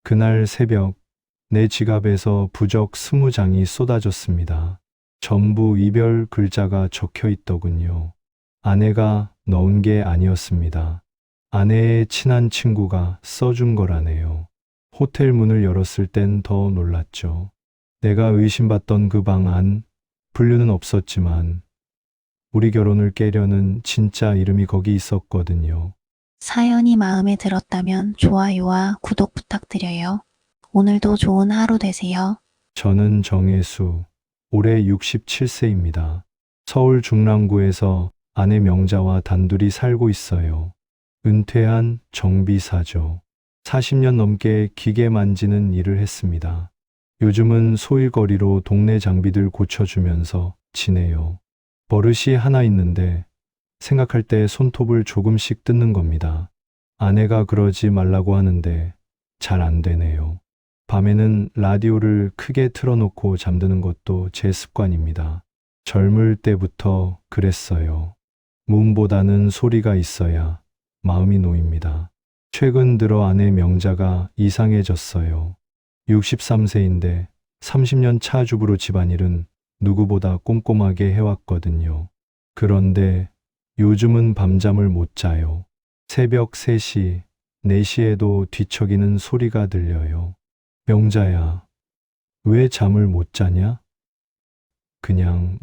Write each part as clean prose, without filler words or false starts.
그날 새벽 내 지갑에서 부적 20장이 쏟아졌습니다. 전부 이별 글자가 적혀 있더군요. 아내가 넣은 게 아니었습니다. 아내의 친한 친구가 써준 거라네요. 호텔 문을 열었을 땐 더 놀랐죠. 내가 의심받던 그 방 안, 분류는 없었지만 우리 결혼을 깨려는 진짜 이름이 거기 있었거든요. 사연이 마음에 들었다면 좋아요와 구독 부탁드려요. 오늘도 좋은 하루 되세요. 저는 정혜수, 올해 67세입니다. 서울 중랑구에서 아내 명자와 단둘이 살고 있어요. 은퇴한 정비사죠. 40년 넘게 기계 만지는 일을 했습니다. 요즘은 소일거리로 동네 장비들 고쳐주면서 지내요. 버릇이 하나 있는데 생각할 때 손톱을 조금씩 뜯는 겁니다. 아내가 그러지 말라고 하는데 잘 안 되네요. 밤에는 라디오를 크게 틀어놓고 잠드는 것도 제 습관입니다. 젊을 때부터 그랬어요. 무음보다는 소리가 있어야 마음이 놓입니다. 최근 들어 아내 명자가 이상해졌어요. 63세인데 30년 차 주부로 집안일은 누구보다 꼼꼼하게 해왔거든요. 그런데 요즘은 밤잠을 못 자요. 새벽 3시, 4시에도 뒤척이는 소리가 들려요. 명자야, 왜 잠을 못 자냐? 그냥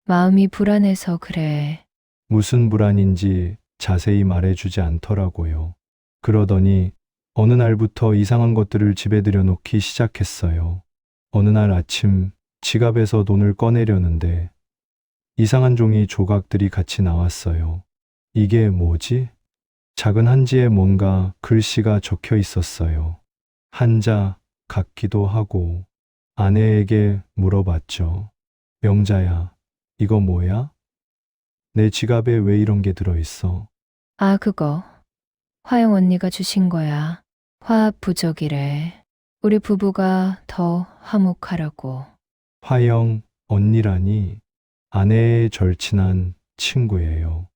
마음이 불안해서 그래. 무슨 불안인지 자세히 말해주지 않더라고요. 그러더니 어느 날부터 이상한 것들을 집에 들여놓기 시작했어요. 어느 날 아침 지갑에서 돈을 꺼내려는데 이상한 종이 조각들이 같이 나왔어요. 이게 뭐지? 작은 한지에 뭔가 글씨가 적혀 있었어요. 한자 같기도 하고 아내에게 물어봤죠. 명자야, 이거 뭐야? 내 지갑에 왜 이런 게 들어있어? 아, 그거. 화영 언니가 주신 거야. 화합 부적이래. 우리 부부가 더 화목하라고. 화영 언니라니 아내의 절친한 친구예요.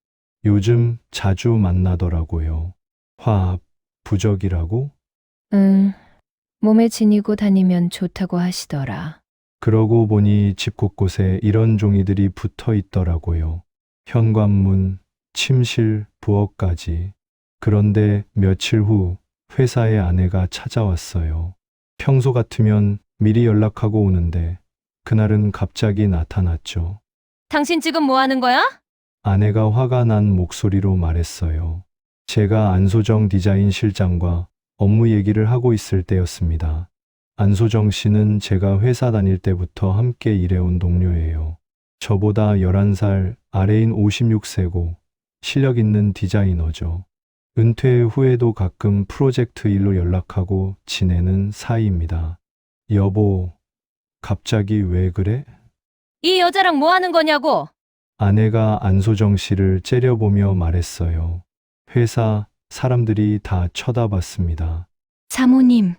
요즘 자주 만나더라고요. 화합 부적이라고? 응, 몸에 지니고 다니면 좋다고 하시더라. 그러고 보니 집 곳곳에 이런 종이들이 붙어 있더라고요. 현관문, 침실, 부엌까지. 그런데 며칠 후 회사에 아내가 찾아왔어요. 평소 같으면 미리 연락하고 오는데 그날은 갑자기 나타났죠. 당신 지금 뭐 하는 거야? 아내가 화가 난 목소리로 말했어요. 제가 안소정 디자인 실장과 업무 얘기를 하고 있을 때였습니다. 안소정 씨는 제가 회사 다닐 때부터 함께 일해온 동료예요. 저보다 11살 아래인 56세고 실력 있는 디자이너죠. 은퇴 후에도 가끔 프로젝트 일로 연락하고 지내는 사이입니다. 여보, 갑자기 왜 그래? 이 여자랑 뭐 하는 거냐고? 아내가 안소정 씨를 째려보며 말했어요. 회사 사람들이 다 쳐다봤습니다. 사모님,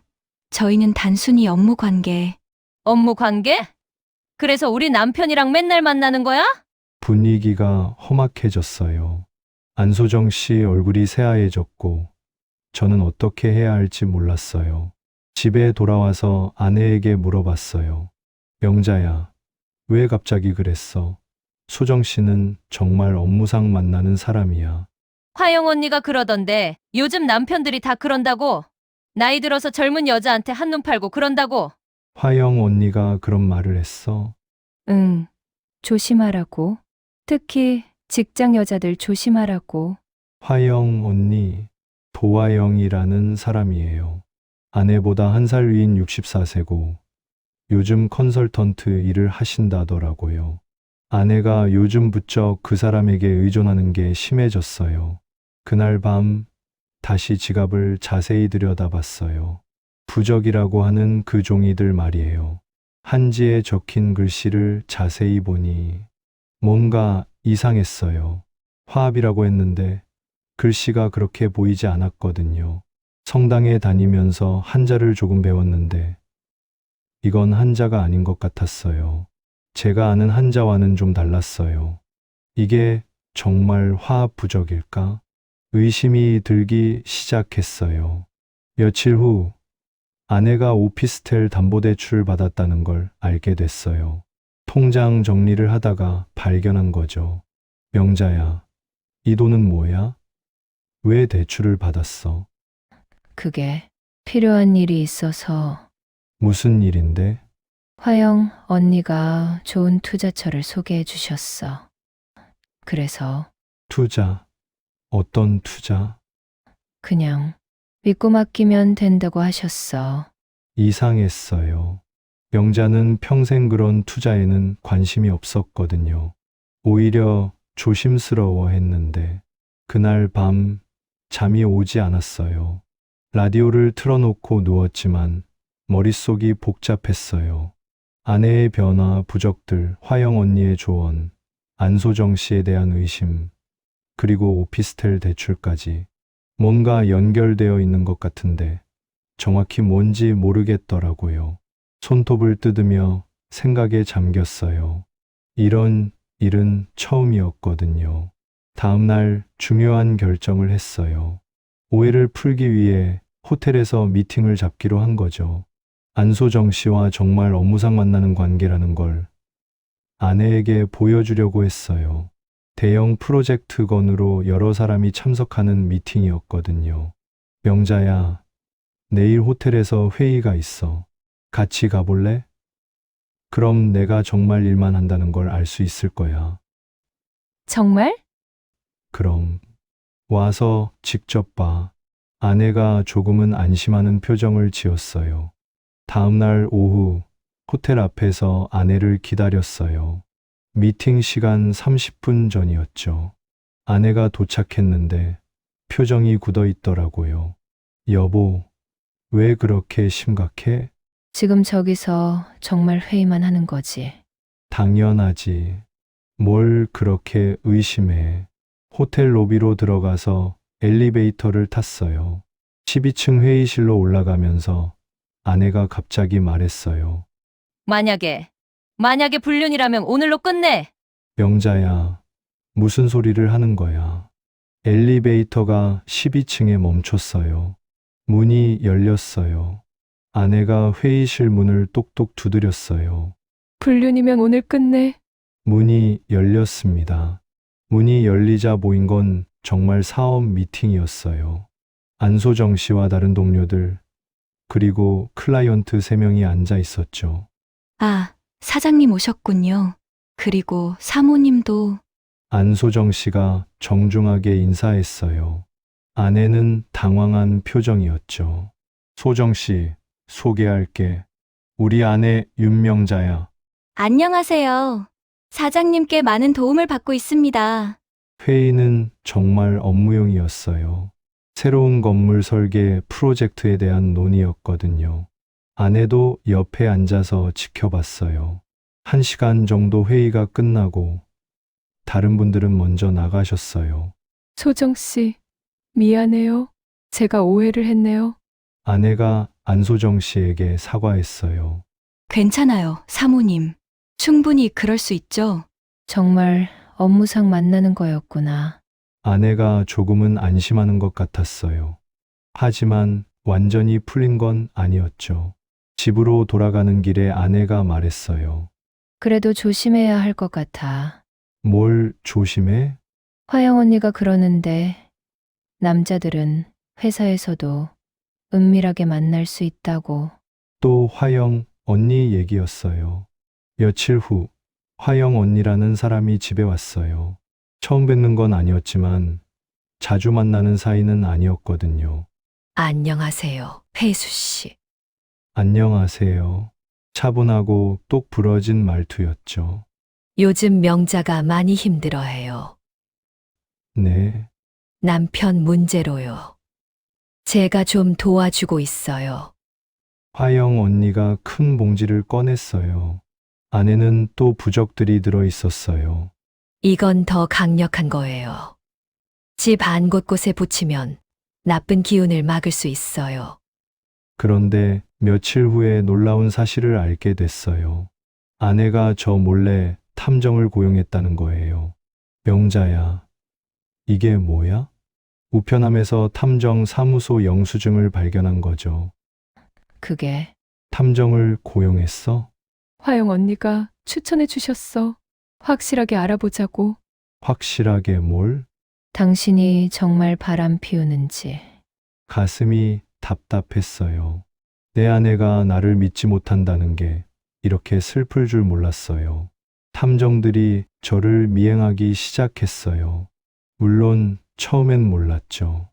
저희는 단순히 업무 관계. 업무 관계? 그래서 우리 남편이랑 맨날 만나는 거야? 분위기가 험악해졌어요. 안소정 씨 얼굴이 새하얘졌고 저는 어떻게 해야 할지 몰랐어요. 집에 돌아와서 아내에게 물어봤어요. 명자야, 왜 갑자기 그랬어? 소정 씨는 정말 업무상 만나는 사람이야. 화영 언니가 그러던데 요즘 남편들이 다 그런다고. 나이 들어서 젊은 여자한테 한눈 팔고 그런다고. 화영 언니가 그런 말을 했어. 응, 조심하라고. 특히 직장 여자들 조심하라고. 화영 언니, 도화영이라는 사람이에요. 아내보다 한 살 위인 64세고 요즘 컨설턴트 일을 하신다더라고요. 아내가 요즘 부쩍 그 사람에게 의존하는 게 심해졌어요. 그날 밤 다시 지갑을 자세히 들여다봤어요. 부적이라고 하는 그 종이들 말이에요. 한지에 적힌 글씨를 자세히 보니 뭔가 이상했어요. 화합이라고 했는데 글씨가 그렇게 보이지 않았거든요. 성당에 다니면서 한자를 조금 배웠는데 이건 한자가 아닌 것 같았어요. 제가 아는 한자와는 좀 달랐어요. 이게 정말 화합 부적일까? 의심이 들기 시작했어요. 며칠 후 아내가 오피스텔 담보대출을 받았다는 걸 알게 됐어요. 통장 정리를 하다가 발견한 거죠. 명자야, 이 돈은 뭐야? 왜 대출을 받았어? 그게 필요한 일이 있어서 무슨 일인데? 화영 언니가 좋은 투자처를 소개해 주셨어. 그래서 투자. 어떤 투자? 그냥 믿고 맡기면 된다고 하셨어. 이상했어요. 명자는 평생 그런 투자에는 관심이 없었거든요. 오히려 조심스러워 했는데, 그날 밤 잠이 오지 않았어요. 라디오를 틀어놓고 누웠지만 머릿속이 복잡했어요. 아내의 변화, 부적들, 화영 언니의 조언, 안소정 씨에 대한 의심, 그리고 오피스텔 대출까지. 뭔가 연결되어 있는 것 같은데 정확히 뭔지 모르겠더라고요. 손톱을 뜯으며 생각에 잠겼어요. 이런 일은 처음이었거든요. 다음 날 중요한 결정을 했어요. 오해를 풀기 위해 호텔에서 미팅을 잡기로 한 거죠. 안소정 씨와 정말 업무상 만나는 관계라는 걸 아내에게 보여주려고 했어요. 대형 프로젝트건으로 여러 사람이 참석하는 미팅이었거든요. 명자야, 내일 호텔에서 회의가 있어. 같이 가볼래? 그럼 내가 정말 일만 한다는 걸 알 수 있을 거야. 정말? 그럼 와서 직접 봐. 아내가 조금은 안심하는 표정을 지었어요. 다음 날 오후 호텔 앞에서 아내를 기다렸어요. 미팅 시간 30분 전이었죠. 아내가 도착했는데 표정이 굳어 있더라고요. 여보, 왜 그렇게 심각해? 지금 저기서 정말 회의만 하는 거지. 당연하지. 뭘 그렇게 의심해. 호텔 로비로 들어가서 엘리베이터를 탔어요. 12층 회의실로 올라가면서 아내가 갑자기 말했어요. 만약에 불륜이라면 오늘로 끝내. 명자야, 무슨 소리를 하는 거야? 엘리베이터가 12층에 멈췄어요. 문이 열렸어요. 아내가 회의실 문을 똑똑 두드렸어요. 불륜이면 오늘 끝내. 문이 열렸습니다. 문이 열리자 보인 건 정말 사업 미팅이었어요. 안소정 씨와 다른 동료들, 그리고 클라이언트 3명이 앉아 있었죠. 아, 사장님 오셨군요. 그리고 사모님도. 안소정 씨가 정중하게 인사했어요. 아내는 당황한 표정이었죠. 소정 씨, 소개할게. 우리 아내 윤명자야. 안녕하세요. 사장님께 많은 도움을 받고 있습니다. 회의는 정말 업무용이었어요. 새로운 건물 설계 프로젝트에 대한 논의였거든요. 아내도 옆에 앉아서 지켜봤어요. 1시간 정도 회의가 끝나고 다른 분들은 먼저 나가셨어요. 소정 씨, 미안해요. 제가 오해를 했네요. 아내가 안소정 씨에게 사과했어요. 괜찮아요, 사모님. 충분히 그럴 수 있죠. 정말 업무상 만나는 거였구나. 아내가 조금은 안심하는 것 같았어요. 하지만 완전히 풀린 건 아니었죠. 집으로 돌아가는 길에 아내가 말했어요. 그래도 조심해야 할 것 같아. 뭘 조심해? 화영 언니가 그러는데 남자들은 회사에서도 은밀하게 만날 수 있다고. 또 화영 언니 얘기였어요. 며칠 후 화영 언니라는 사람이 집에 왔어요. 처음 뵙는 건 아니었지만 자주 만나는 사이는 아니었거든요. 안녕하세요, 혜수 씨. 안녕하세요. 차분하고 똑 부러진 말투였죠. 요즘 명자가 많이 힘들어해요. 네, 남편 문제로요. 제가 좀 도와주고 있어요. 화영 언니가 큰 봉지를 꺼냈어요. 안에는 또 부적들이 들어 있었어요. 이건 더 강력한 거예요. 집 안 곳곳에 붙이면 나쁜 기운을 막을 수 있어요. 그런데 며칠 후에 놀라운 사실을 알게 됐어요. 아내가 저 몰래 탐정을 고용했다는 거예요. 명자야, 이게 뭐야? 우편함에서 탐정 사무소 영수증을 발견한 거죠. 그게 탐정을 고용했어? 화영 언니가 추천해 주셨어. 확실하게 알아보자고. 확실하게 뭘? 당신이 정말 바람 피우는지. 가슴이 답답했어요. 내 아내가 나를 믿지 못한다는 게 이렇게 슬플 줄 몰랐어요. 탐정들이 저를 미행하기 시작했어요. 물론 처음엔 몰랐죠.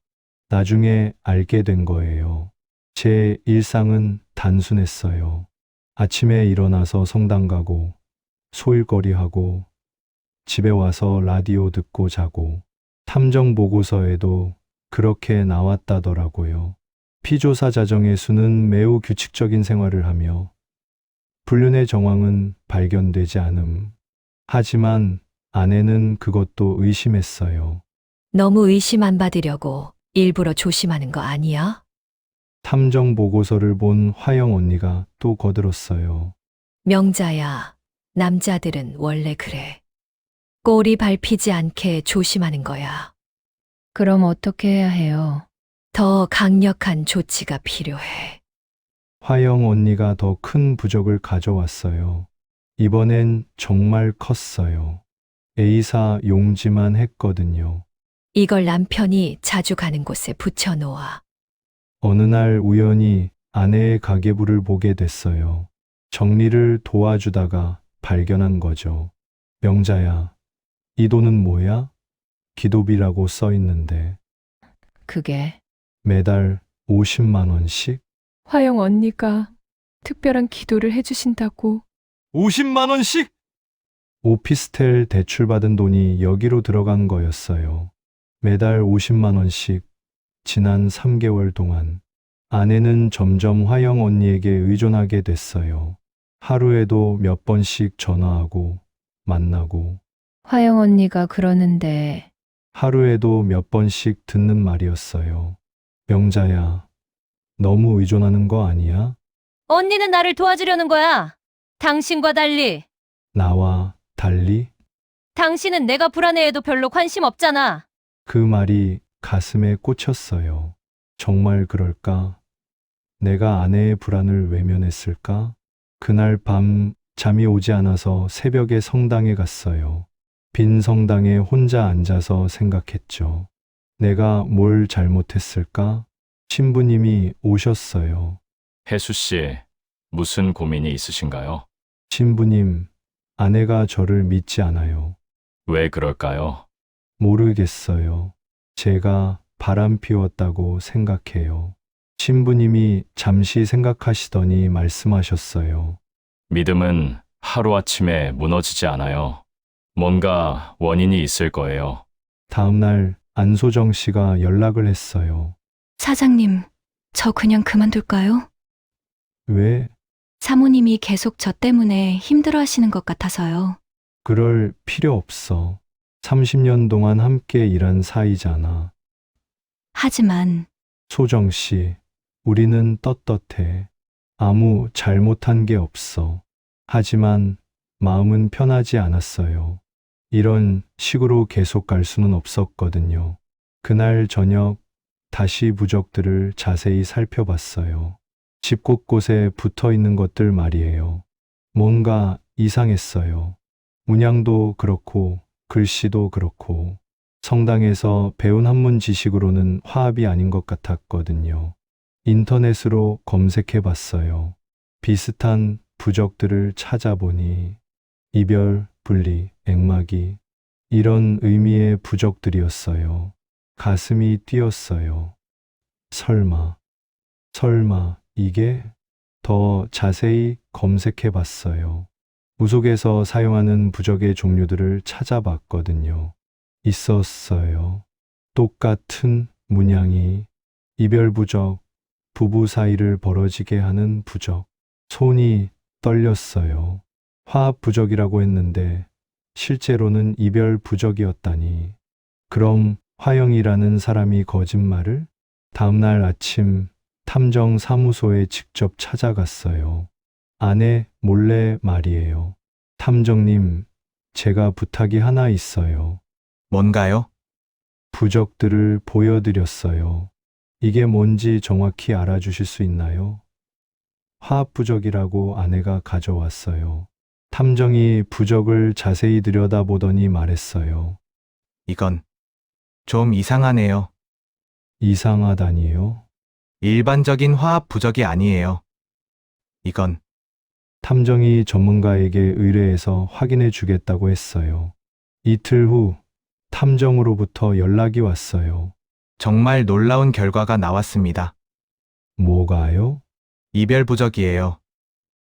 나중에 알게 된 거예요. 제 일상은 단순했어요. 아침에 일어나서 성당 가고, 소일거리하고, 집에 와서 라디오 듣고 자고, 탐정 보고서에도 그렇게 나왔다더라고요. 피조사 자정의 수는 매우 규칙적인 생활을 하며, 불륜의 정황은 발견되지 않음. 하지만 아내는 그것도 의심했어요. 너무 의심 안 받으려고 일부러 조심하는 거 아니야? 탐정 보고서를 본 화영 언니가 또 거들었어요. 명자야, 남자들은 원래 그래. 꼬리 밟히지 않게 조심하는 거야. 그럼 어떻게 해야 해요? 더 강력한 조치가 필요해. 화영 언니가 더 큰 부적을 가져왔어요. 이번엔 정말 컸어요. A사 용지만 했거든요. 이걸 남편이 자주 가는 곳에 붙여놓아. 어느 날 우연히 아내의 가계부를 보게 됐어요. 정리를 도와주다가 발견한 거죠. 명자야, 이 돈은 뭐야? 기도비라고 써 있는데 그게 매달 50만 원씩? 화영 언니가 특별한 기도를 해주신다고. 50만 원씩? 오피스텔 대출받은 돈이 여기로 들어간 거였어요. 매달 50만 원씩 지난 3개월 동안 아내는 점점 화영 언니에게 의존하게 됐어요. 하루에도 몇 번씩 전화하고 만나고 화영 언니가 그러는데 하루에도 몇 번씩 듣는 말이었어요. 명자야, 너무 의존하는 거 아니야? 언니는 나를 도와주려는 거야. 당신과 달리. 나와 달리? 당신은 내가 불안해해도 별로 관심 없잖아. 그 말이 가슴에 꽂혔어요. 정말 그럴까? 내가 아내의 불안을 외면했을까? 그날 밤 잠이 오지 않아서 새벽에 성당에 갔어요. 빈 성당에 혼자 앉아서 생각했죠. 내가 뭘 잘못했을까? 신부님이 오셨어요. 혜수 씨, 무슨 고민이 있으신가요? 신부님, 아내가 저를 믿지 않아요. 왜 그럴까요? 모르겠어요. 제가 바람 피웠다고 생각해요. 신부님이 잠시 생각하시더니 말씀하셨어요. 믿음은 하루아침에 무너지지 않아요. 뭔가 원인이 있을 거예요. 다음날 안소정 씨가 연락을 했어요. 사장님, 저 그냥 그만둘까요? 왜? 사모님이 계속 저 때문에 힘들어 하시는 것 같아서요. 그럴 필요 없어. 30년 동안 함께 일한 사이잖아. 하지만 소정 씨, 우리는 떳떳해. 아무 잘못한 게 없어. 하지만 마음은 편하지 않았어요. 이런 식으로 계속 갈 수는 없었거든요. 그날 저녁 다시 부적들을 자세히 살펴봤어요. 집 곳곳에 붙어 있는 것들 말이에요. 뭔가 이상했어요. 문양도 그렇고 글씨도 그렇고 성당에서 배운 한문 지식으로는 화합이 아닌 것 같았거든요. 인터넷으로 검색해 봤어요. 비슷한 부적들을 찾아보니 이별, 분리, 액막이 이런 의미의 부적들이었어요. 가슴이 뛰었어요. 설마 이게? 더 자세히 검색해 봤어요. 무속에서 사용하는 부적의 종류들을 찾아봤거든요. 있었어요. 똑같은 문양이 이별 부적, 부부 사이를 벌어지게 하는 부적. 손이 떨렸어요. 화합 부적이라고 했는데 실제로는 이별 부적이었다니. 그럼 화영이라는 사람이 거짓말을? 다음날 아침 탐정 사무소에 직접 찾아갔어요. 아내 몰래 말이에요. 탐정님, 제가 부탁이 하나 있어요. 뭔가요? 부적들을 보여드렸어요. 이게 뭔지 정확히 알아주실 수 있나요? 화합 부적이라고 아내가 가져왔어요. 탐정이 부적을 자세히 들여다보더니 말했어요. 이건 좀 이상하네요. 이상하다니요? 일반적인 화합 부적이 아니에요. 이건 탐정이 전문가에게 의뢰해서 확인해 주겠다고 했어요. 이틀 후 탐정으로부터 연락이 왔어요. 정말 놀라운 결과가 나왔습니다. 뭐가요? 이별 부적이에요.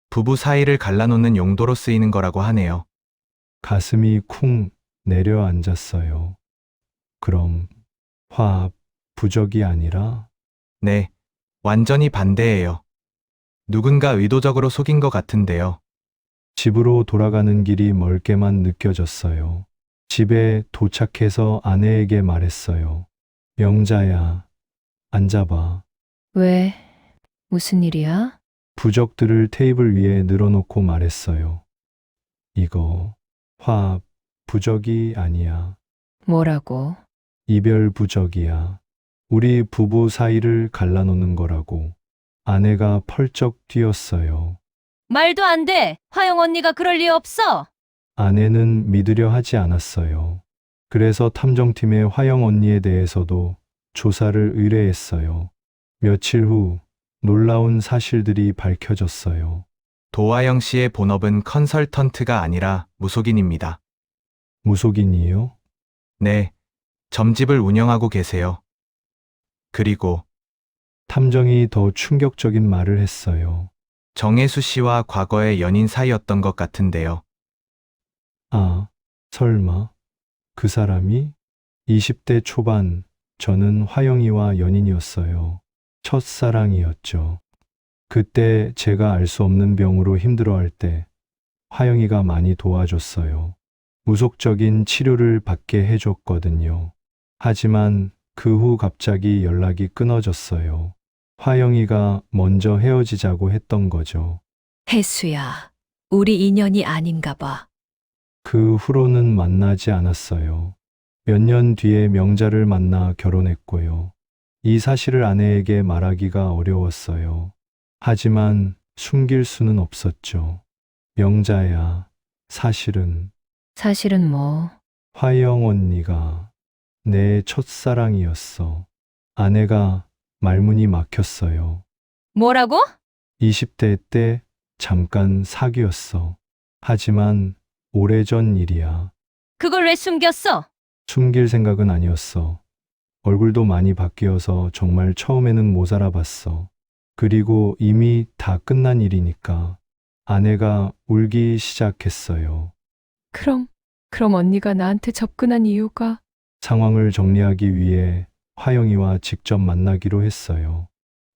부부 사이를 갈라놓는 용도로 쓰이는 거라고 하네요. 가슴이 쿵 내려앉았어요. 그럼 화합 부적이 아니라 네, 완전히 반대예요. 누군가 의도적으로 속인 것 같은데요. 집으로 돌아가는 길이 멀게만 느껴졌어요. 집에 도착해서 아내에게 말했어요. 명자야, 앉아봐. 왜? 무슨 일이야? 부적들을 테이블 위에 늘어놓고 말했어요. 이거 화합 부적이 아니야. 뭐라고? 이별 부적이야. 우리 부부 사이를 갈라놓는 거라고. 아내가 펄쩍 뛰었어요. 말도 안 돼. 화영 언니가 그럴 리 없어. 아내는 믿으려 하지 않았어요. 그래서 탐정팀에 화영 언니에 대해서도 조사를 의뢰했어요. 며칠 후 놀라운 사실들이 밝혀졌어요. 도화영 씨의 본업은 컨설턴트가 아니라 무속인입니다. 무속인이요? 네, 점집을 운영하고 계세요. 그리고 탐정이 더 충격적인 말을 했어요. 정혜수 씨와 과거의 연인 사이였던 것 같은데요. 아, 설마 그 사람이? 20대 초반 저는 화영이와 연인이었어요. 첫사랑이었죠. 그때 제가 알 수 없는 병으로 힘들어할 때 화영이가 많이 도와줬어요. 무속적인 치료를 받게 해줬거든요. 하지만 그 후 갑자기 연락이 끊어졌어요. 화영이가 먼저 헤어지자고 했던 거죠. 혜수야, 우리 인연이 아닌가 봐. 그 후로는 만나지 않았어요. 몇 년 뒤에 명자를 만나 결혼했고요. 이 사실을 아내에게 말하기가 어려웠어요. 하지만 숨길 수는 없었죠. 명자야, 사실은 사실은 뭐? 화영 언니가 내 첫사랑이었어. 아내가 말문이 막혔어요. 뭐라고? 20대 때 잠깐 사귀었어. 하지만 오래전 일이야. 그걸 왜 숨겼어? 숨길 생각은 아니었어. 얼굴도 많이 바뀌어서 정말 처음에는 못 알아봤어. 그리고 이미 다 끝난 일이니까 아내가 울기 시작했어요. 그럼 언니가 나한테 접근한 이유가 상황을 정리하기 위해 화영이와 직접 만나기로 했어요.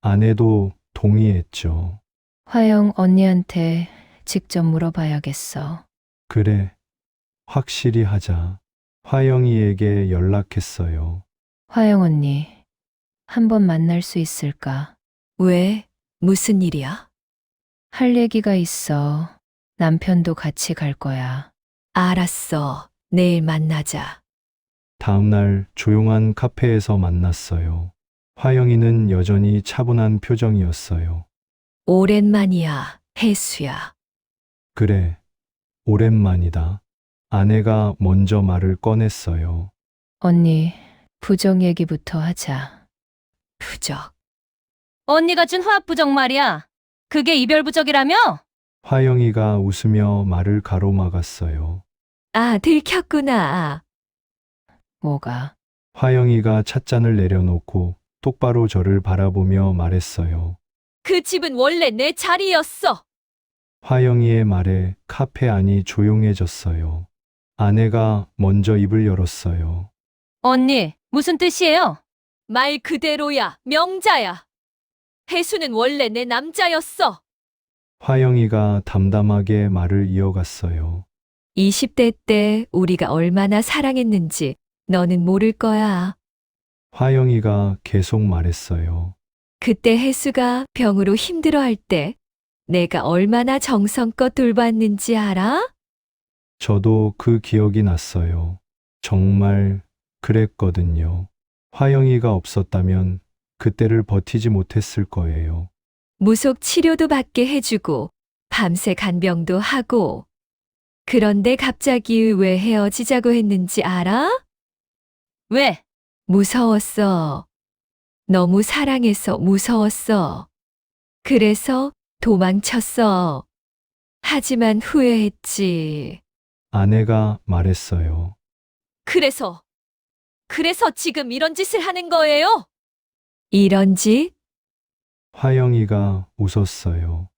아내도 동의했죠. 화영 언니한테 직접 물어봐야겠어. 그래, 확실히 하자. 화영이에게 연락했어요. 화영 언니, 한번 만날 수 있을까? 왜? 무슨 일이야? 할 얘기가 있어. 남편도 같이 갈 거야. 알았어. 내일 만나자. 다음 날 조용한 카페에서 만났어요. 화영이는 여전히 차분한 표정이었어요. 오랜만이야, 혜수야. 그래, 오랜만이다. 아내가 먼저 말을 꺼냈어요. 언니, 부정 얘기부터 하자. 부적. 언니가 준 화합 부적 말이야. 그게 이별 부적이라며? 화영이가 웃으며 말을 가로막았어요. 아, 들켰구나. 뭐가? 화영이가 찻잔을 내려놓고 똑바로 저를 바라보며 말했어요. 그 집은 원래 내 자리였어. 화영이의 말에 카페 안이 조용해졌어요. 아내가 먼저 입을 열었어요. 언니, 무슨 뜻이에요? 말 그대로야, 명자야. 혜수는 원래 내 남자였어. 화영이가 담담하게 말을 이어갔어요. 20대 때 우리가 얼마나 사랑했는지 너는 모를 거야. 화영이가 계속 말했어요. 그때 혜수가 병으로 힘들어할 때 내가 얼마나 정성껏 돌봤는지 알아? 저도 그 기억이 났어요. 정말 그랬거든요. 화영이가 없었다면 그때를 버티지 못했을 거예요. 무속 치료도 받게 해주고 밤새 간병도 하고. 그런데 갑자기 왜 헤어지자고 했는지 알아? 왜? 무서웠어. 너무 사랑해서 무서웠어. 그래서 도망쳤어. 하지만 후회했지. 아내가 말했어요. 그래서 지금 이런 짓을 하는 거예요? 이런 짓? 화영이가 웃었어요.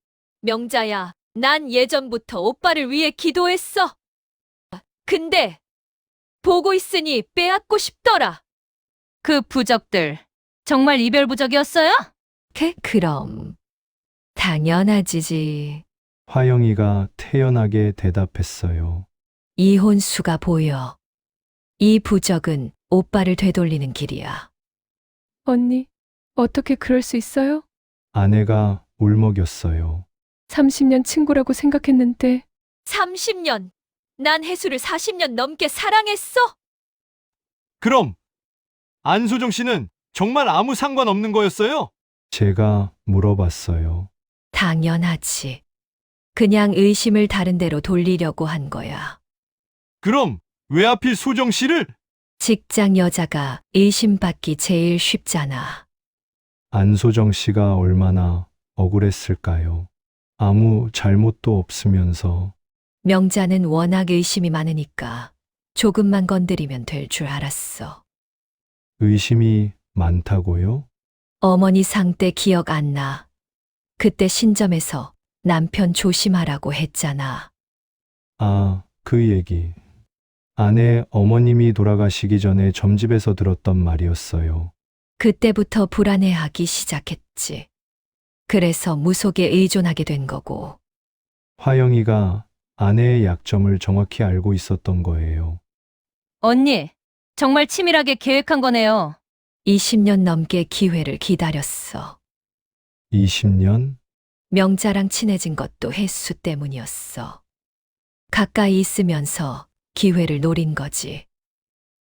명자야, 난 예전부터 오빠를 위해 기도했어. 근데 보고 있으니 빼앗고 싶더라. 그 부적들 정말 이별 부적이었어요? 그럼. 당연하지지. 화영이가 태연하게 대답했어요. 이혼수가 보여. 이 부적은 오빠를 되돌리는 길이야. 언니, 어떻게 그럴 수 있어요? 아내가 울먹였어요. 30년 친구라고 생각했는데 30년. 난 혜수를 40년 넘게 사랑했어. 그럼 안소정 씨는 정말 아무 상관없는 거였어요? 제가 물어봤어요. 당연하지. 그냥 의심을 다른 데로 돌리려고 한 거야. 그럼 왜 하필 소정 씨를? 직장 여자가 의심받기 제일 쉽잖아. 안소정 씨가 얼마나 억울했을까요? 아무 잘못도 없으면서. 명자는 워낙 의심이 많으니까 조금만 건드리면 될 줄 알았어. 의심이 많다고요? 어머니 상 때 기억 안 나. 그때 신점에서 남편 조심하라고 했잖아. 아, 그 얘기. 아내 어머님이 돌아가시기 전에 점집에서 들었던 말이었어요. 그때부터 불안해하기 시작했지. 그래서 무속에 의존하게 된 거고. 화영이가 아내의 약점을 정확히 알고 있었던 거예요. 언니, 정말 치밀하게 계획한 거네요. 20년 넘게 기회를 기다렸어. 20년? 명자랑 친해진 것도 혜수 때문이었어. 가까이 있으면서 기회를 노린 거지.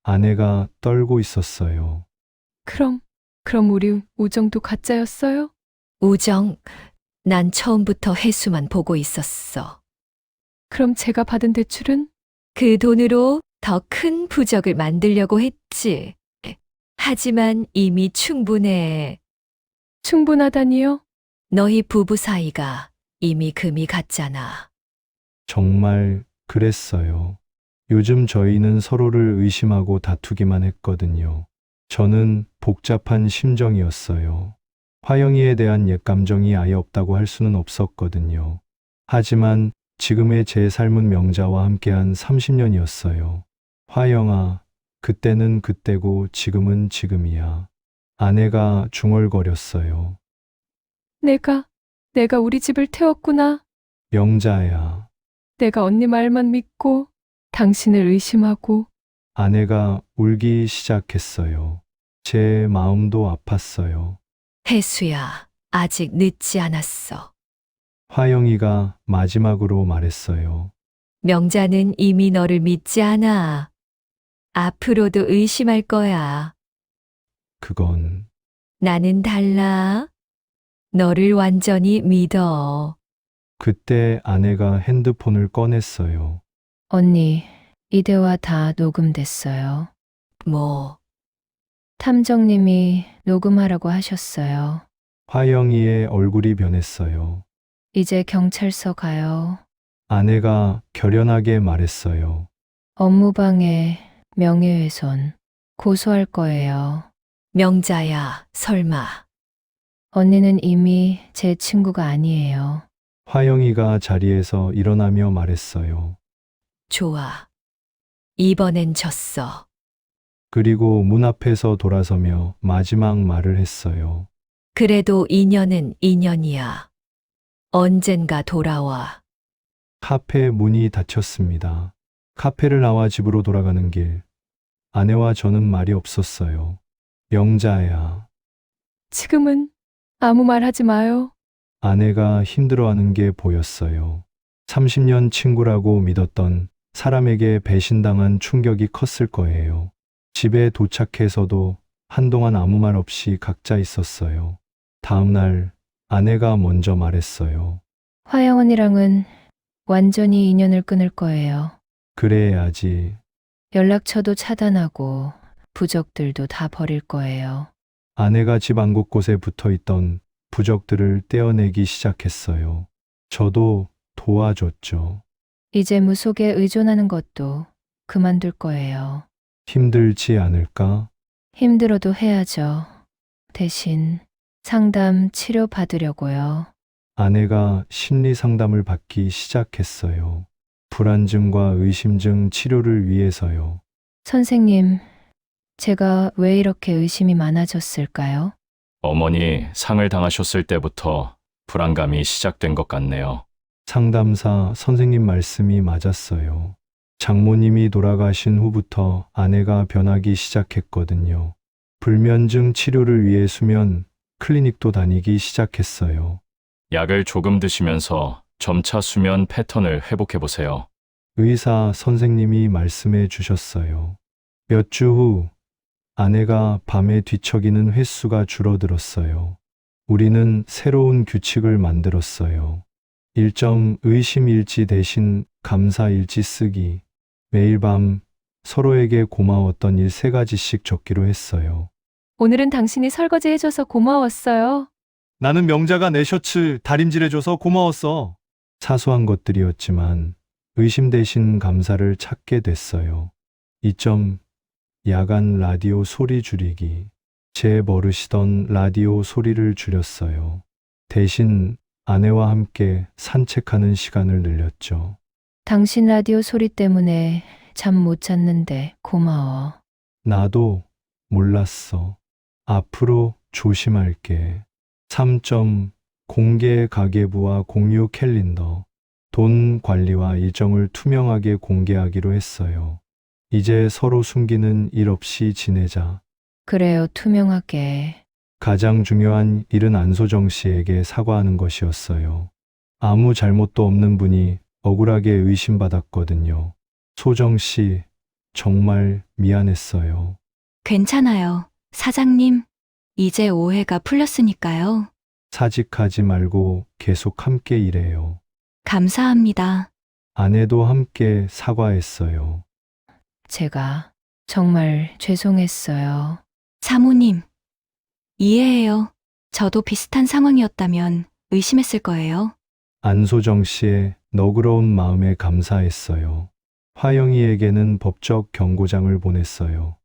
아내가 떨고 있었어요. 그럼 우리 우정도 가짜였어요? 우정, 난 처음부터 혜수만 보고 있었어. 그럼 제가 받은 대출은? 그 돈으로 더 큰 부적을 만들려고 했지. 하지만 이미 충분해. 충분하다니요? 너희 부부 사이가 이미 금이 갔잖아. 정말 그랬어요. 요즘 저희는 서로를 의심하고 다투기만 했거든요. 저는 복잡한 심정이었어요. 화영이에 대한 옛 감정이 아예 없다고 할 수는 없었거든요. 하지만 지금의 제 삶은 명자와 함께한 30년이었어요. 화영아, 그때는 그때고 지금은 지금이야. 아내가 중얼거렸어요. 내가 우리 집을 태웠구나. 명자야. 내가 언니 말만 믿고 당신을 의심하고. 아내가 울기 시작했어요. 제 마음도 아팠어요. 혜수야, 아직 늦지 않았어. 화영이가 마지막으로 말했어요. 명자는 이미 너를 믿지 않아. 앞으로도 의심할 거야. 그건 나는 달라. 너를 완전히 믿어. 그때 아내가 핸드폰을 꺼냈어요. 언니, 이 대화 다 녹음됐어요. 뭐, 탐정님이 녹음하라고 하셨어요. 화영이의 얼굴이 변했어요. 이제 경찰서 가요. 아내가 결연하게 말했어요. 업무방해, 명예훼손 고소할 거예요. 명자야, 설마. 언니는 이미 제 친구가 아니에요. 화영이가 자리에서 일어나며 말했어요. 좋아. 이번엔 졌어. 그리고 문 앞에서 돌아서며 마지막 말을 했어요. 그래도 인연은 인연이야. 언젠가 돌아와. 카페 문이 닫혔습니다. 카페를 나와 집으로 돌아가는 길. 아내와 저는 말이 없었어요. 명자야. 지금은 아무 말 하지 마요. 아내가 힘들어하는 게 보였어요. 30년 친구라고 믿었던 사람에게 배신당한 충격이 컸을 거예요. 집에 도착해서도 한동안 아무 말 없이 각자 있었어요. 다음 날 아내가 먼저 말했어요. 화영 언니랑은 완전히 인연을 끊을 거예요. 그래야지. 연락처도 차단하고 부적들도 다 버릴 거예요. 아내가 집 안 곳곳에 붙어 있던 부적들을 떼어내기 시작했어요. 저도 도와줬죠. 이제 무속에 의존하는 것도 그만둘 거예요. 힘들지 않을까? 힘들어도 해야죠. 대신 상담 치료 받으려고요. 아내가 심리 상담을 받기 시작했어요. 불안증과 의심증 치료를 위해서요. 선생님, 제가 왜 이렇게 의심이 많아졌을까요? 어머니 상을 당하셨을 때부터 불안감이 시작된 것 같네요. 상담사 선생님 말씀이 맞았어요. 장모님이 돌아가신 후부터 아내가 변하기 시작했거든요. 불면증 치료를 위해 수면 클리닉도 다니기 시작했어요. 약을 조금 드시면서 점차 수면 패턴을 회복해 보세요. 의사 선생님이 말씀해 주셨어요. 몇 주 후 아내가 밤에 뒤척이는 횟수가 줄어들었어요. 우리는 새로운 규칙을 만들었어요. 일정 의심 일지 대신 감사 일지 쓰기. 매일 밤 서로에게 고마웠던 일 3가지씩 적기로 했어요. 오늘은 당신이 설거지 해줘서 고마웠어요. 나는 명자가 내 셔츠 다림질해줘서 고마웠어. 사소한 것들이었지만 의심 대신 감사를 찾게 됐어요. 2점 야간 라디오 소리 줄이기. 제 버릇이던 라디오 소리를 줄였어요. 대신 아내와 함께 산책하는 시간을 늘렸죠. 당신 라디오 소리 때문에 잠 못 잤는데 고마워. 나도 몰랐어. 앞으로 조심할게. 3점 공개 가계부와 공유 캘린더. 돈 관리와 일정을 투명하게 공개하기로 했어요. 이제 서로 숨기는 일 없이 지내자. 그래요, 투명하게. 가장 중요한 일은 안소정 씨에게 사과하는 것이었어요. 아무 잘못도 없는 분이 억울하게 의심받았거든요. 소정 씨, 정말 미안했어요. 괜찮아요. 사장님, 이제 오해가 풀렸으니까요. 사직하지 말고 계속 함께 일해요. 감사합니다. 아내도 함께 사과했어요. 제가 정말 죄송했어요. 사모님, 이해해요. 저도 비슷한 상황이었다면 의심했을 거예요. 안소정 씨의 너그러운 마음에 감사했어요. 화영이에게는 법적 경고장을 보냈어요.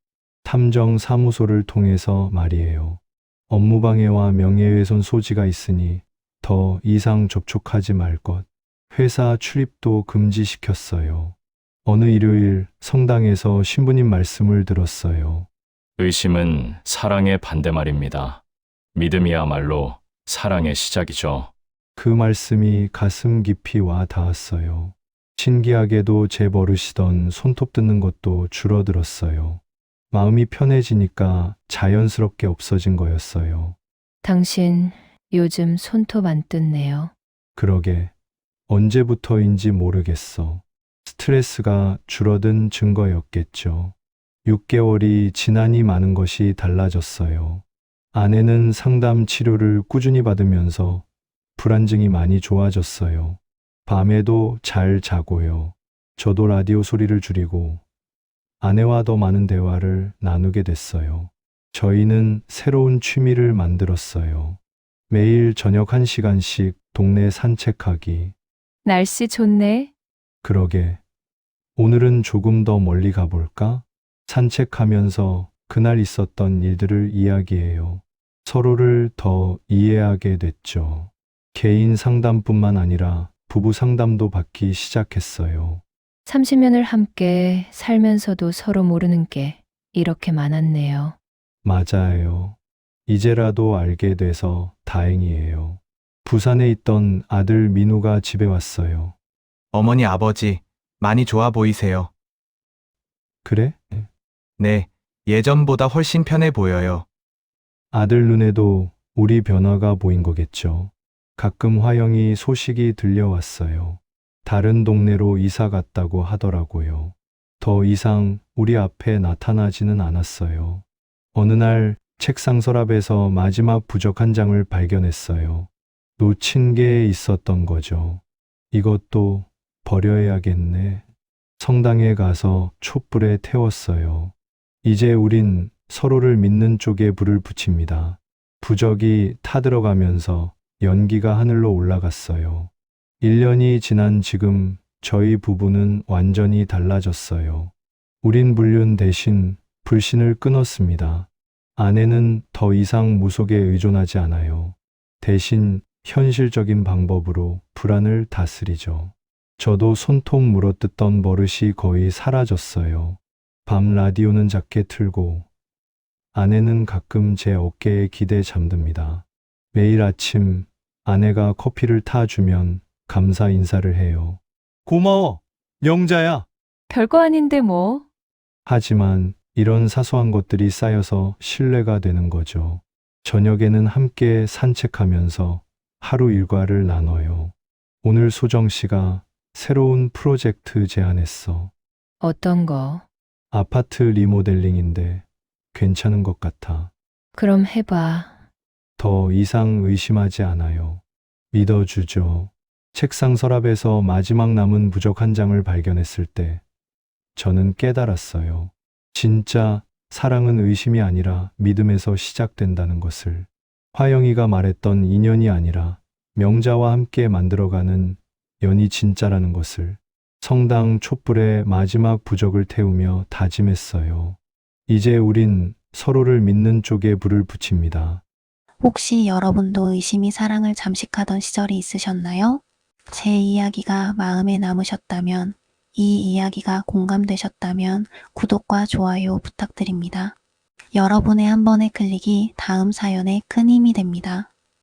탐정 사무소를 통해서 말이에요. 업무방해와 명예훼손 소지가 있으니 더 이상 접촉하지 말 것. 회사 출입도 금지시켰어요. 어느 일요일 성당에서 신부님 말씀을 들었어요. 의심은 사랑의 반대말입니다. 믿음이야말로 사랑의 시작이죠. 그 말씀이 가슴 깊이 와 닿았어요. 신기하게도 제 버릇이던 손톱 뜯는 것도 줄어들었어요. 마음이 편해지니까 자연스럽게 없어진 거였어요. 당신 요즘 손톱 안 뜯네요. 그러게 언제부터인지 모르겠어. 스트레스가 줄어든 증거였겠죠. 6개월이 지나니 많은 것이 달라졌어요. 아내는 상담 치료를 꾸준히 받으면서 불안증이 많이 좋아졌어요. 밤에도 잘 자고요. 저도 라디오 소리를 줄이고 아내와 더 많은 대화를 나누게 됐어요. 저희는 새로운 취미를 만들었어요. 매일 저녁 1시간씩 동네 산책하기. 날씨 좋네. 그러게. 오늘은 조금 더 멀리 가볼까? 산책하면서 그날 있었던 일들을 이야기해요. 서로를 더 이해하게 됐죠. 개인 상담뿐만 아니라 부부 상담도 받기 시작했어요. 30년을 함께 살면서도 서로 모르는 게 이렇게 많았네요. 맞아요. 이제라도 알게 돼서 다행이에요. 부산에 있던 아들 민우가 집에 왔어요. 어머니, 아버지, 많이 좋아 보이세요. 그래? 네, 예전보다 훨씬 편해 보여요. 아들 눈에도 우리 변화가 보인 거겠죠. 가끔 화영이 소식이 들려왔어요. 다른 동네로 이사 갔다고 하더라고요. 더 이상 우리 앞에 나타나지는 않았어요. 어느 날 책상 서랍에서 마지막 부적 한 장을 발견했어요. 놓친 게 있었던 거죠. 이것도 버려야겠네. 성당에 가서 촛불에 태웠어요. 이제 우린 서로를 믿는 쪽에 불을 붙입니다. 부적이 타들어가면서 연기가 하늘로 올라갔어요. 1년이 지난 지금 저희 부부는 완전히 달라졌어요. 우린 불륜 대신 불신을 끊었습니다. 아내는 더 이상 무속에 의존하지 않아요. 대신 현실적인 방법으로 불안을 다스리죠. 저도 손톱 물어뜯던 버릇이 거의 사라졌어요. 밤 라디오는 작게 틀고 아내는 가끔 제 어깨에 기대 잠듭니다. 매일 아침 아내가 커피를 타주면 감사 인사를 해요. 고마워, 영자야. 별거 아닌데 뭐. 하지만 이런 사소한 것들이 쌓여서 신뢰가 되는 거죠. 저녁에는 함께 산책하면서 하루 일과를 나눠요. 오늘 소정 씨가 새로운 프로젝트 제안했어. 어떤 거? 아파트 리모델링인데 괜찮은 것 같아. 그럼 해봐. 더 이상 의심하지 않아요. 믿어주죠. 책상 서랍에서 마지막 남은 부적 한 장을 발견했을 때 저는 깨달았어요. 진짜 사랑은 의심이 아니라 믿음에서 시작된다는 것을. 화영이가 말했던 인연이 아니라 명자와 함께 만들어가는 연이 진짜라는 것을. 성당 촛불에 마지막 부적을 태우며 다짐했어요. 이제 우린 서로를 믿는 쪽에 불을 붙입니다. 혹시 여러분도 의심이 사랑을 잠식하던 시절이 있으셨나요? 제 이야기가 마음에 남으셨다면, 이 이야기가 공감되셨다면 구독과 좋아요 부탁드립니다. 여러분의 한 번의 클릭이 다음 사연에 큰 힘이 됩니다.